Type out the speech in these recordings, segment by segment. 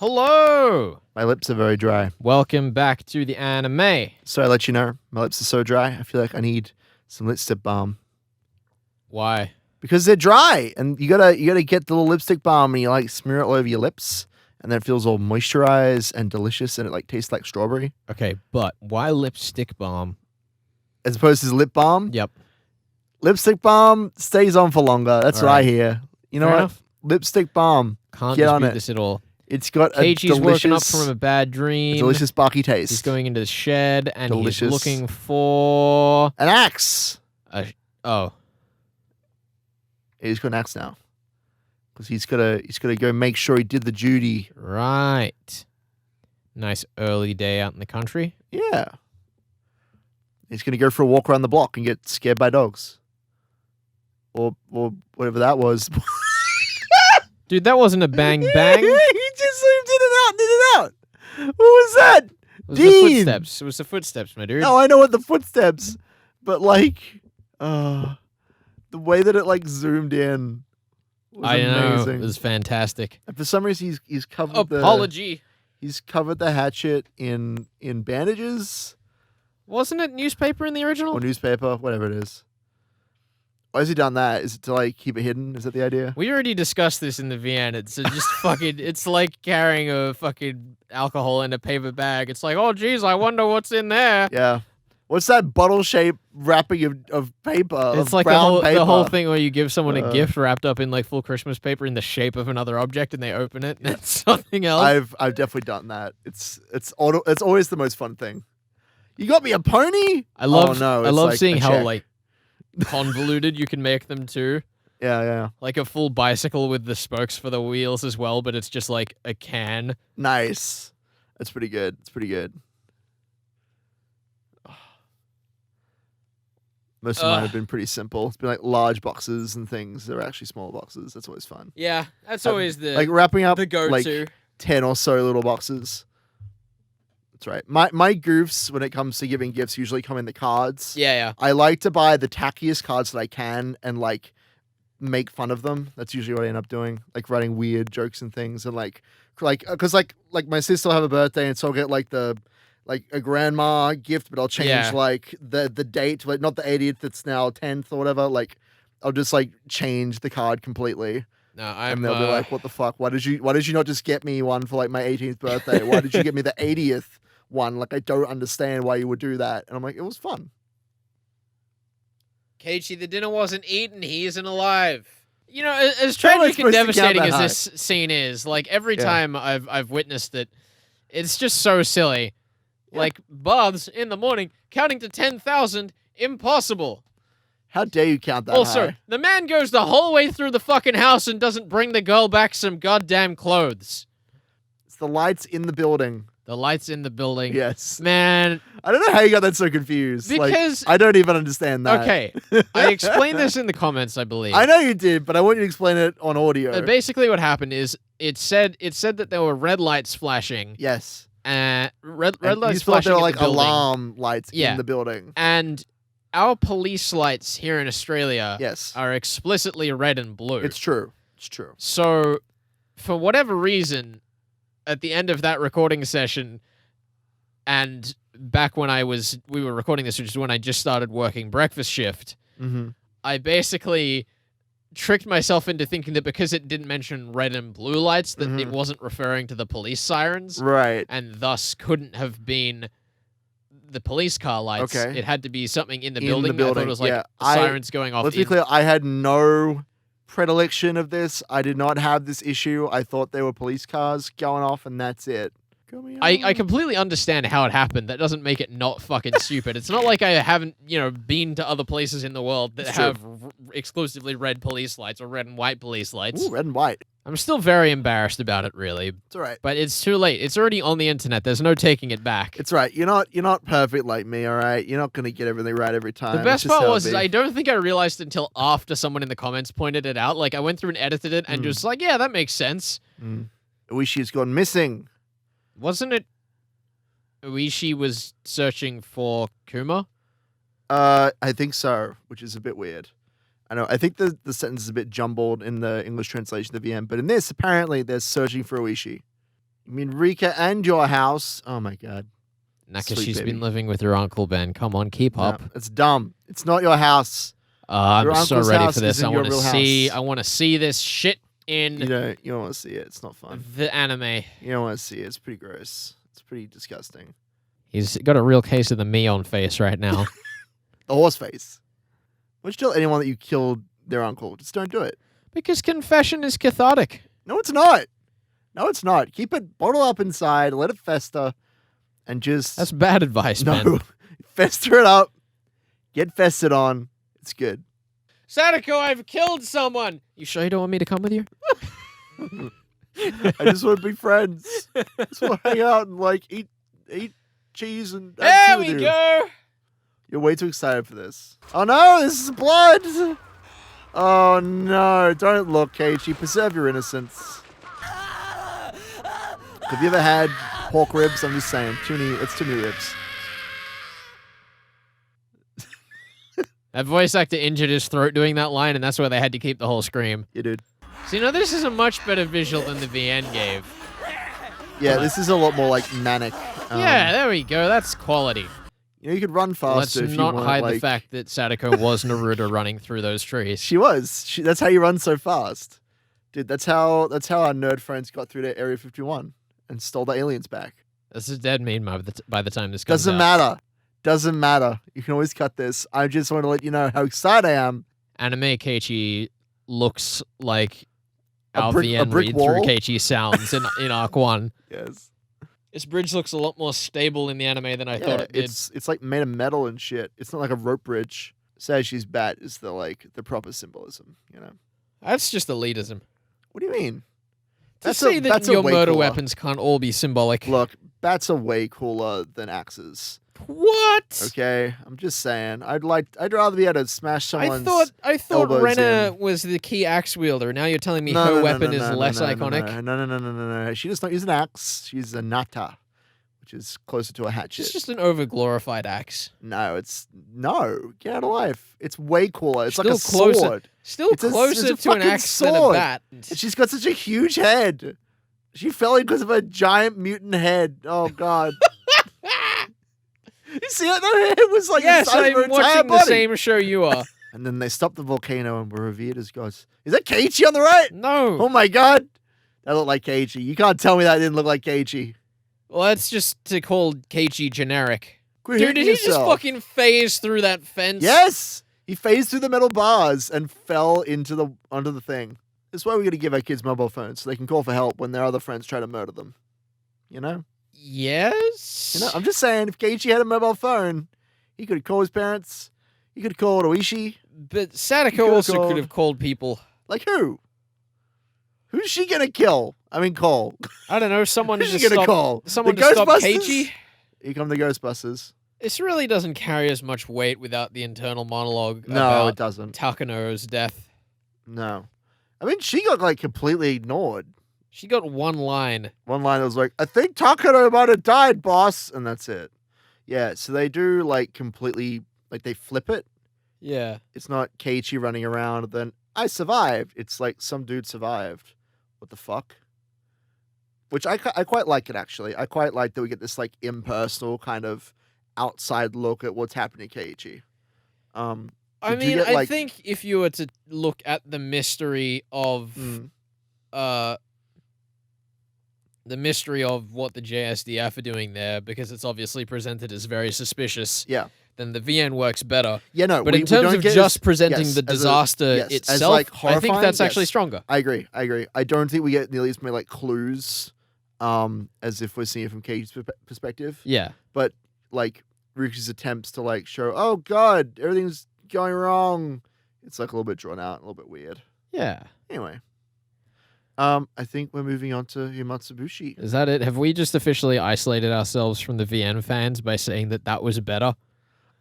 Hello! My lips are very dry. Welcome back to the anime. So I let you know, my lips are so dry, I feel like I need some lipstick balm. Why? Because they're dry, and you gotta get the little lipstick balm and you like smear it all over your lips, and then it feels all moisturized and delicious, and it like tastes like strawberry. Okay, but why lipstick balm? As opposed to lip balm. Yep. Lipstick balm stays on for longer. That's All what I right. hear. You know Fair what? enough. Lipstick balm. Can't Get on dispute it. this at all. It's got a Keiichi's woken up delicious, from a bad dream. delicious barky taste. He's going into the shed and Delicious. he's looking for... An axe. Oh. He's got an axe now. Because he's gotta go make sure he did the duty. Right. Nice early day out in the country. Yeah. He's gonna go for a walk around the block and get scared by dogs. Or whatever that was. Dude, that wasn't a bang bang. He just zoomed in and out. What was that? It was Dean! the footsteps. It was the footsteps, my dude. No, I know what the footsteps, but like, the way that it like zoomed in was I know. amazing. It was fantastic. And for some reason, he's covered he's covered the hatchet in bandages Wasn't it newspaper in the original? or newspaper, whatever it is. Why has he done that? Is it to like keep it hidden? Is that the idea? We already discussed this in the VN. It's just fucking. It's like carrying a fucking alcohol in a paper bag. It's like, oh geez, I wonder what's in there. Yeah. What's that bottle-shaped wrapping of paper? It's of like brown paper? the whole thing where you give someone a Uh. gift wrapped up in like full Christmas paper in the shape of another object, and they open it, and it's something else. I've definitely done that. It's always the most fun thing. You got me a pony? I love. Oh, no, I it's love like seeing a how check. like convoluted you can make them too. Yeah. Like a full bicycle with the spokes for the wheels as well, but it's just like a can. Nice. That's pretty good. It's pretty good. Most of mine have been pretty simple. It's been like large boxes and things. They're actually small boxes. That's always fun. Yeah, that's Um, always the Like wrapping up the go-to. like 10 or so little boxes. That's right. My goofs when it comes to giving gifts usually come in the cards. yeah. I like to buy the tackiest cards that I can and like make fun of them. That's usually what I end up doing, like writing weird jokes and things, and like because like my sister will have a birthday, and so I'll get like a grandma gift, but I'll change Yeah. like the date, like not the 80th, it's now 10th or whatever. Like I'll just like change the card completely, No, I'm. and they'll be like, "What the fuck? Why did you not just get me one for like my 18th birthday? Why did you get me the 80th one? Like I don't understand why you would do that." And I'm like, "It was fun." Keiichi, the dinner wasn't eaten. He isn't alive. You know, as How am I tragic and supposed to count devastating that as this scene is, like every Yeah. time I've witnessed it, it's just so silly. Yeah. Like baths in the morning, counting to 10,000, impossible. How dare you count that Also, high? the man goes the whole way through the fucking house and doesn't bring the girl back some goddamn clothes. It's the lights in the building. The lights in the building. Yes. Man, I don't know how you got that so confused. Because- I don't even understand that. okay. I explained this in the comments, I believe. I know you did, but I want you to explain it on audio. Basically, what happened is it said that there were red lights flashing. Yes. Red And lights you thought flashing there were in like the building. alarm lights Yeah. in the building. And our police lights here in Australia Yes. are explicitly red and blue. It's true. It's true. So, for whatever reason, at the end of that recording session, and back when we were recording this, which is when I just started working breakfast shift, Mm-hmm. I basically tricked myself into thinking that because it didn't mention red and blue lights, that it Mhm. wasn't referring to the police sirens, Right. and thus couldn't have been the police car lights. Okay. It had to be something in the In the building. I thought building, it was like yeah. sirens going off. Let's be clear. I had no predilection of this. I did not have this issue. I thought there were police cars going off, and that's it. I completely understand how it happened. That doesn't make it not fucking stupid. It's not like I haven't, been to other places in the world that It's true. have exclusively red police lights or red and white police lights. Ooh, red and white. I'm still very embarrassed about it, really. It's all right. But it's too late. It's already on the internet. There's no taking it back. It's right. You're not perfect like me, all right? You're not going to get everything right every time. The It's best just part how it was is be. I don't think I realized until after someone in the comments pointed it out. Like, I went through and edited it and just like, yeah, that makes sense. Uishi's gone missing. Wasn't it Uishi was searching for Kuma? I think so, which is a bit weird. I know. I think the sentence is a bit jumbled in the English translation of the VM, but in this, apparently, they're searching for Uishi. You mean Rika and your house? Oh my god. Naka, Sweet she's baby. been living with her uncle, Ben. Come on, keep No, up. it's dumb. It's not your house. Your I'm so uncle's ready house for this. isn't I your want to real see. house. I want to see this shit in You don't want to see it. It's not fun. the anime. You don't want to see it. It's pretty gross. It's pretty disgusting. He's got a real case of the Mion face right now. The horse face. Why don't you tell anyone that you killed their uncle? Just don't do it. Because confession is cathartic. No, it's not. No, it's not. Keep it bottle up inside, let it fester, and just That's bad advice, Ben. no. Fester it up. Get fested on. It's good. Sadako, I've killed someone. You sure you don't want me to come with you? I just want to be friends. I just want to hang out and like eat cheese and have There tea with we you. go. You're way too excited for this. Oh no, this is blood. Oh no, don't look, Keiichi. Preserve your innocence. Have you ever had pork ribs? I'm just saying. It's too many ribs. That voice actor injured his throat doing that line, and that's why they had to keep the whole scream. Yeah, dude. So, this is a much better visual than the VN gave. Yeah, this is a lot more like manic. Yeah, there we go. That's quality. You could run faster Let's if not you want. hide like... the fact that Sadako was Naruto running through those trees. She was. That's how you run so fast, dude. That's how our nerd friends got through to Area 51 and stole the aliens back. This is dead meme by the time this comes Doesn't out. matter. Doesn't matter. You can always cut this. I just want to let you know how excited I am. Anime Keiichi looks like A our brick VN read through wall? Keiichi sounds in Arc 1. Yes. This bridge looks a lot more stable in the anime than I thought it did. It's like made of metal and shit. It's not like a rope bridge. Saishi's bat is the proper symbolism, you know. That's just elitism. What do you mean? To say that that's a your way murder cooler. weapons can't all be symbolic. Look, bats are way cooler than axes. What? Okay, I'm just saying. I'd rather be able to smash someone's. I thought elbows Rena in. was the key axe wielder. Now you're telling me No, her no, no, weapon no, is no, less no, iconic? No. She does not use an axe. She's a nata, which is closer to a hatchet. It's just an over-glorified axe. No, get out of life. It's way cooler. It's Still like a closer- sword. Still It's a closer to an fucking axe than a sword. bat. And she's got such a huge head. She fell in because of a giant mutant head. Oh god. You see it? Her head was like Yes, the size of her I'm entire watching the body. same show you are. And then they stopped the volcano and were revered as gods. Is that Keiichi on the right? No. Oh my god. That looked like Keiichi. You can't tell me that didn't look like Keiichi. Well, that's just to call Keiichi generic. Quit Dude, hitting did he just yourself. fucking phase through that fence? Yes! He phased through the metal bars and fell onto the thing. That's why we gotta give our kids mobile phones so they can call for help when their other friends try to murder them. You know? Yes? You know, I'm just saying, if Keiichi had a mobile phone, he could have called his parents. He could have called Oishi. But Sadako could've also called- could have called people. Like who? Who's she gonna kill? I mean, call. I don't know, someone Who's to she gonna stop, call? someone The to stop Ghostbusters? Keiichi. Here come the Ghostbusters. This really doesn't carry as much weight without the internal monologue No, about it doesn't. Takano's death. No. I mean, she got like completely ignored. She got one line. One line was like, I think Takano might have died, boss. And that's it. Yeah, so they do like completely, like they flip it. Yeah. It's not Keiichi running around, then I survived. It's like some dude survived. What the fuck? Which I quite like it, actually. I quite like that we get this like impersonal kind of outside look at what's happening to Keiichi. I Did you mean, get, I like- think if you were to look at the mystery of what the JSDF are doing there, because it's obviously presented as very suspicious, Yeah. then the VN works better. Yeah, no. But we in terms don't of get just this- presenting yes, the as a- disaster yes, as, itself, like, I think horrifying, that's actually yes. stronger. I agree. I don't think we get nearly as many like clues as if we're seeing it from Keiichi's perspective. Yeah. But like Rikishi's attempts to like show, oh god, everything's going wrong. It's like a little bit drawn out, a little bit weird. Yeah. Anyway, I think we're moving on to Himatsubushi. Is that it? Have we just officially isolated ourselves from the VN fans by saying that was better?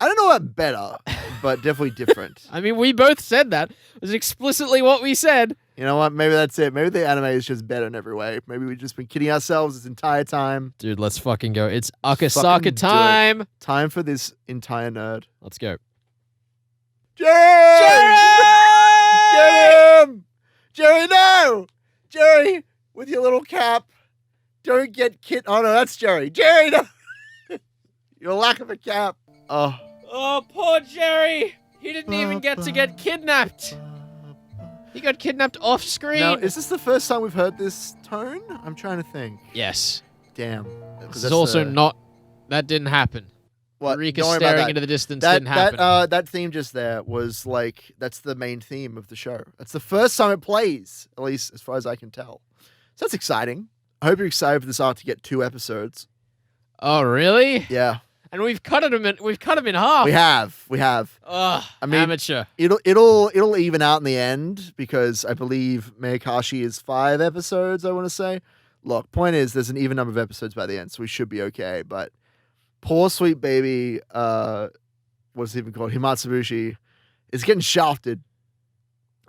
I don't know about better, but definitely different. I mean, we both said that. It was explicitly what we said. You know what? Maybe that's it. Maybe the anime is just better in every way. Maybe we've just been kidding ourselves this entire time. Dude, let's fucking go. It's Fucking Akasaka do it. time. Time for this entire nerd. Let's go. Jerry! Get him! Jerry, no! Jerry, with your little cap. Don't get kid. Oh no, that's Jerry. Jerry, no. Your lack of a cap. Oh. Oh, poor Jerry. He didn't even get to get kidnapped. He got kidnapped off screen. Now, is this the first time we've heard this tone? I'm trying to think. Yes. Damn. This is also not. That didn't happen. What? Eureka Don't worry about staring that. into the distance didn't happen. That theme just there was like, that's the main theme of the show. That's the first time it plays, at least as far as I can tell. So that's exciting. I hope you're excited for this arc to get 2 episodes. Oh, really? Yeah. And we've cut him in half. We have. Ugh, I mean, amateur. It'll even out in the end because I believe Miyakashi is 5 episodes, I want to say. Look, point is there's an even number of episodes by the end, so we should be okay. But poor sweet baby, what's it even called? Himatsubushi is getting shafted.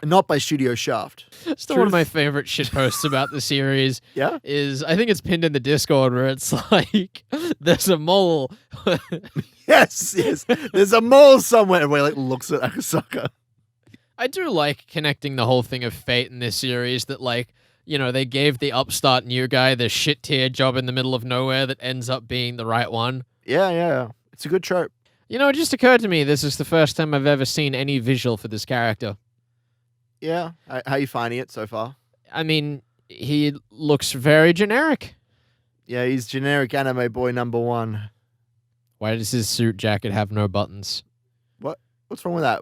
And not by Studio Shaft. Still one of my favorite shit posts about the series. Yeah? Is I think it's pinned in the Discord where it's like there's a mole. Yes. There's a mole somewhere where he like looks at Akasaka. I do like connecting the whole thing of fate in this series that like, you know, they gave the upstart new guy the shit tier job in the middle of nowhere that ends up being the right one. Yeah. It's a good trope. You know, it just occurred to me this is the first time I've ever seen any visual for this character. Yeah. How you finding it so far? I mean, he looks very generic. Yeah, he's generic anime boy number 1. Why does his suit jacket have no buttons? What's wrong with that?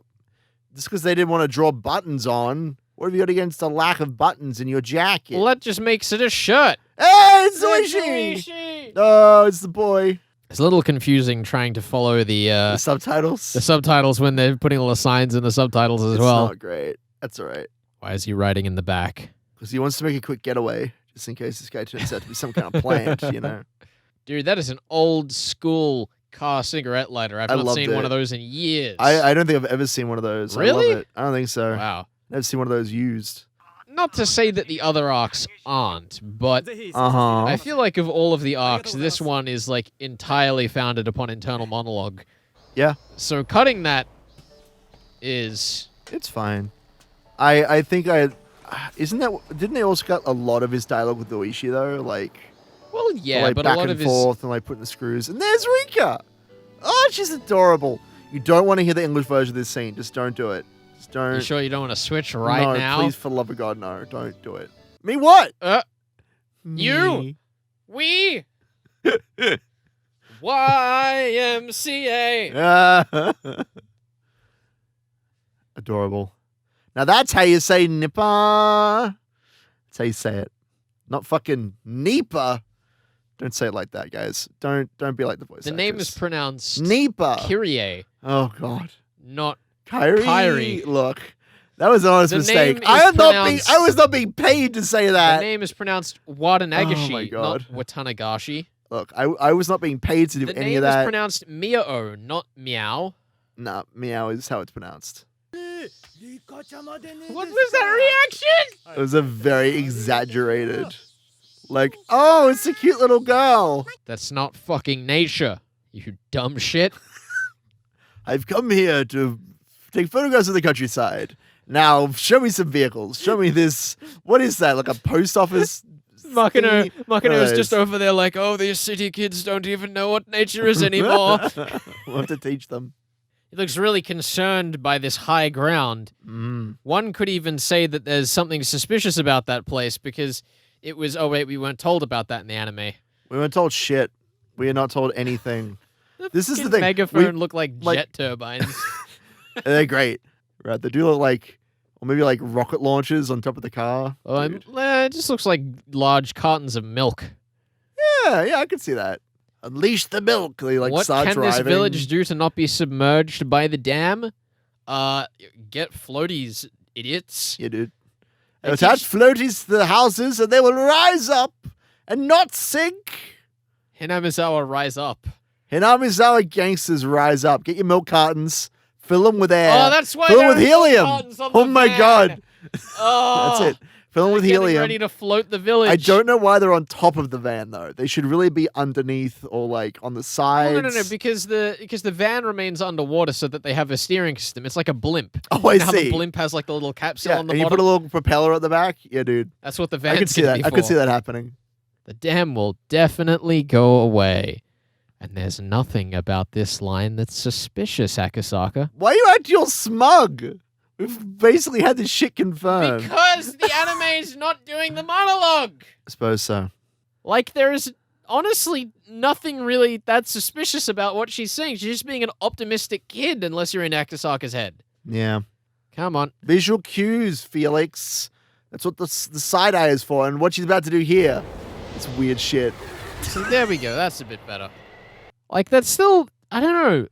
Just because they didn't want to draw buttons on. What have you got against the lack of buttons in your jacket? Well, that just makes it a shirt. Hey, it's Oishi! Oh, it's the boy. It's a little confusing trying to follow the subtitles. The subtitles when they're putting all the signs in the subtitles as well. It's not great. That's all right. Why is he riding in the back? Because he wants to make a quick getaway, just in case this guy turns out to be some kind of plant, you know? Dude, that is an old school car cigarette lighter. I've not seen one of those in years. I don't think I've ever seen one of those. Really? I love it. I don't think so. Wow. Never seen one of those used. Not to say that the other arcs aren't, but I feel like of all of the arcs, this one is like entirely founded upon internal monologue. Yeah. So cutting that is... It's fine. I think didn't they also cut a lot of his dialogue with Oishi though? Like, well, yeah, like but back a lot and of his... forth and like putting the screws. And there's Rika. Oh, she's adorable. You don't want to hear the English version of this scene. Just don't do it. Just don't. You sure you don't want to switch right now? No, please, for the love of God, no. Don't do it. Me what? You? We? YMCA. Adorable. Now that's how you say Nippa. That's how you say it. Not fucking Nipa. Don't say it like that, guys. Don't be like the voice The actress. name is pronounced Nipa. Kyrie. Oh God. Not Kyrie. Look, that was an honest mistake. I was not being paid to say that. The name is pronounced Watanagashi, Oh my God. not Watanagashi. Look, I was not being paid to do any of that. The name is pronounced Miao, not Meow. Nah, meow is how it's pronounced. What was that reaction? It was a very exaggerated, like, oh, it's a cute little girl. That's not fucking nature, you dumb shit. I've come here to take photographs of the countryside. Now, show me some vehicles. Show me this. What is that? Like a post office? Makino is just over there like, oh, these city kids don't even know what nature is anymore. We'll have to teach them. He looks really concerned by this high ground. One could even say that there's something suspicious about that place because it was, oh wait, we weren't told about that in the anime. We weren't told shit. We are not told anything. This is the thing. Megaphone look like jet turbines. They're great. Right, they do look like, or maybe like rocket launchers on top of the car. It just looks like large cartons of milk. Yeah, I can see that. Unleash the milk. They what start can driving. this village do to not be submerged by the dam? Get floaties, idiots. Yeah, dude. Attach floaties to the houses and they will rise up and not sink. Hinamizawa, rise up. Hinamizawa gangsters, rise up. Get your milk cartons. Fill them with air. Oh, that's why fill them with helium. Oh my God. Oh, that's it. Fill them with helium. Ready to float the village. I don't know why they're on top of the van though. They should really be underneath or like on the sides. No, because the van remains underwater so that they have a steering system. It's like a blimp. Oh, I see. How the blimp has like the little capsule on the and bottom. You put a little propeller at the back. Yeah, dude. That's what the van. I can see that. I could see that happening. The dam will definitely go away. And there's nothing about this line that's suspicious, Akasaka. Why are you acting all smug? We've basically had this shit confirmed. Because the anime's not doing the monologue. I suppose so. Like, there is honestly nothing really that suspicious about what she's saying. She's just being an optimistic kid, unless you're in Akasaka's head. Yeah. Come on. Visual cues, Felix. That's what the side eye is for, and what she's about to do here. It's weird shit. See, there we go. That's a bit better. Like, that's still, I don't know.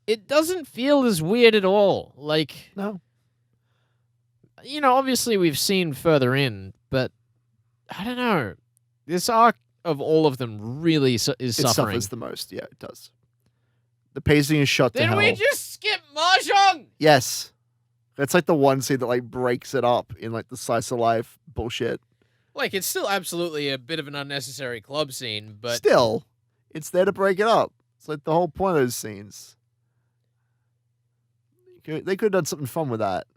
It doesn't feel as weird at all. Like, No. you know, obviously we've seen further in, but I don't know. This arc of all of them really is It suffering. suffers the most. Yeah, it does. The pacing is shot to Did hell. we just skip Mahjong? Yes. That's like the one scene that like breaks it up in like the slice of life bullshit. Like, it's still absolutely a bit of an unnecessary club scene, but Still, it's there to break it up. It's like the whole point of those scenes. They could have done something fun with that.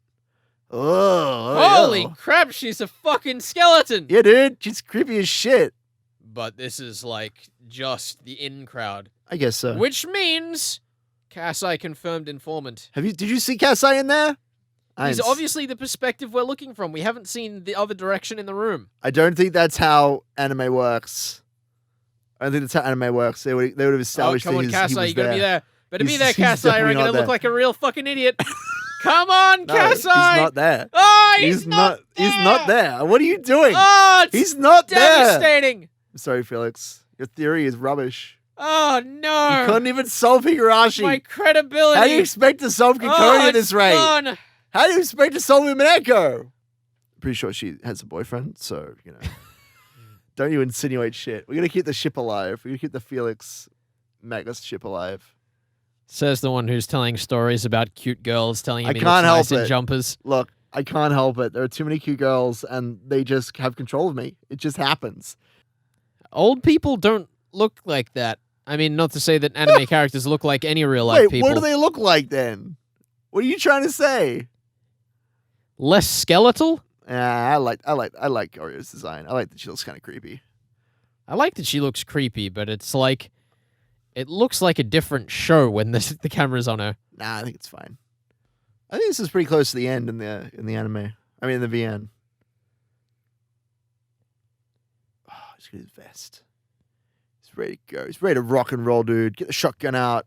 Oh, holy yeah. crap, she's a fucking skeleton. Yeah, dude. She's creepy as shit. But this is like just the in crowd, I guess so. which means Kasai confirmed informant. Did you see Kasai in there? He's obviously the perspective we're looking from. We haven't seen the other direction in the room. I don't think that's how anime works. I don't think that's how anime works. They would have established Oh, come on, he Kasai, was you gotta there. be there. Better be He's- there, he's Kasai, or I'm definitely gonna not look there. like a real fucking idiot. Come on, No, Kasai! he's not there. Oh, he's not there! He's not there. What are you doing? Oh, it's He's not there. devastating! I'm sorry, Felix. Your theory is rubbish. Oh, You no! couldn't even solve Higurashi. My credibility! How do you expect to solve Kikori oh, at this it's rate? gone. How do you expect to solve Umineko? Pretty sure she has a boyfriend, so, you know. Don't you insinuate shit. We're going to keep the ship alive. We're going to keep the Felix Magnus ship alive. Says the one who's telling stories about cute girls telling him I he can't looks nice help in it. jumpers. Look, I can't help it. There are too many cute girls, and they just have control of me. It just happens. Old people don't look like that. I mean, not to say that anime characters look like any real life Wait, people. what do they look like then? What are you trying to say? Less skeletal? I like Orio's design. I like that she looks kind of creepy. I like that she looks creepy, but it's like it looks like a different show when the camera's on her. Nah, I think it's fine. I think this is pretty close to the end in the anime. I mean, in the VN. Oh, he's got his vest. He's ready to go. He's ready to rock and roll, dude. Get the shotgun out.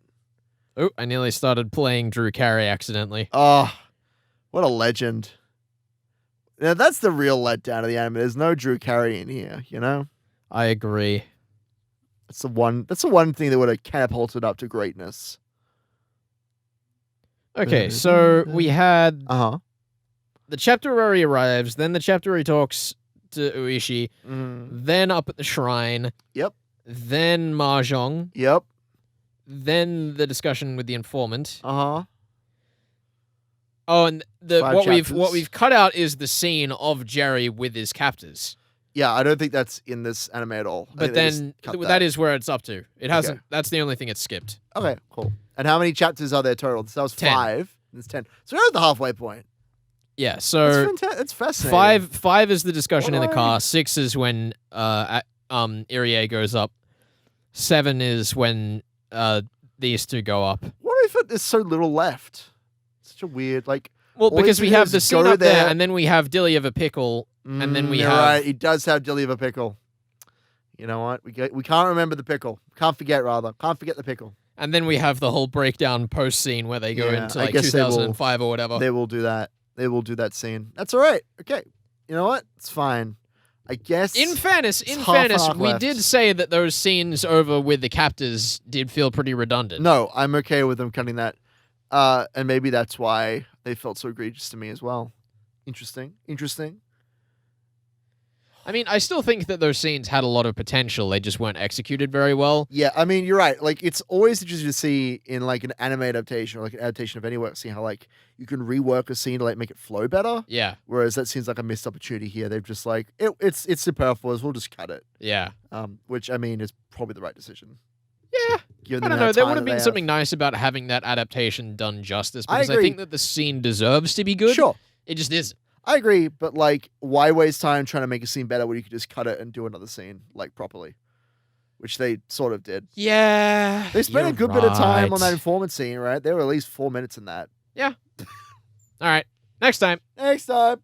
Oh, I nearly started playing Drew Carey accidentally. Oh, what a legend. Now, that's the real letdown of the anime. There's no Drew Carey in here, you know? I agree. That's the one thing that would have catapulted up to greatness. Okay, so we had Uh-huh. the chapter where he arrives, then the chapter where he talks to Uishi, then up at the shrine. Yep. Then Mahjong. Yep. Then the discussion with the informant. Uh-huh. Oh, and Five what chapters. we've cut out is the scene of Jerry with his captors. Yeah, I don't think that's in this anime at all. I But think they just then cut that is where it's up to. It hasn't. Okay. That's the only thing it's skipped. Okay, cool. And how many chapters are there total? That was 10. 5. It's 10. So we're at the halfway point. Yeah. That's So fantastic. That's fascinating. five is the discussion in the Why? car. 6 is when Irie goes up. 7 is when these two go up. What if there's so little left? Such a weird, like... Well, all he because has we to do have is the scene go up there, there. and then we have Dilly of a Pickle, and then we you're have right. He does have Dilly of a Pickle. You know what? We can't remember the pickle. Can't forget, rather. Can't forget the pickle. and then we have the whole breakdown post scene where they go Yeah, into I like guess they will. 2005 or whatever. They will do that. They will do that scene. That's all right. Okay. You know what? It's fine. I guess... In fairness, half an arc we left. did say that those scenes over with the captors did feel pretty redundant. No, I'm okay with them cutting that. And maybe that's why they felt so egregious to me as well. Interesting. I mean, I still think that those scenes had a lot of potential. They just weren't executed very well. Yeah, I mean, you're right. Like, it's always interesting to see in, like, an anime adaptation or, like, an adaptation of any work, see how, like, you can rework a scene to, like, make it flow better. Yeah, Whereas that seems like a missed opportunity here. They've just, like, it's superfluous. We'll just cut it. yeah. Which, I mean, is probably the right decision. Yeah, Given I the don't amount know. of There time would have that been they something nice about having that adaptation done justice I because I agree. think that the scene deserves to be good. Sure. It just isn't. I agree, but like, why waste time trying to make a scene better when you could just cut it and do another scene like properly, which they sort of did. Yeah. They spent a you're good bit of time on that right. informant scene, right? There were at least 4 minutes in that. Yeah. All right. Next time. Next time.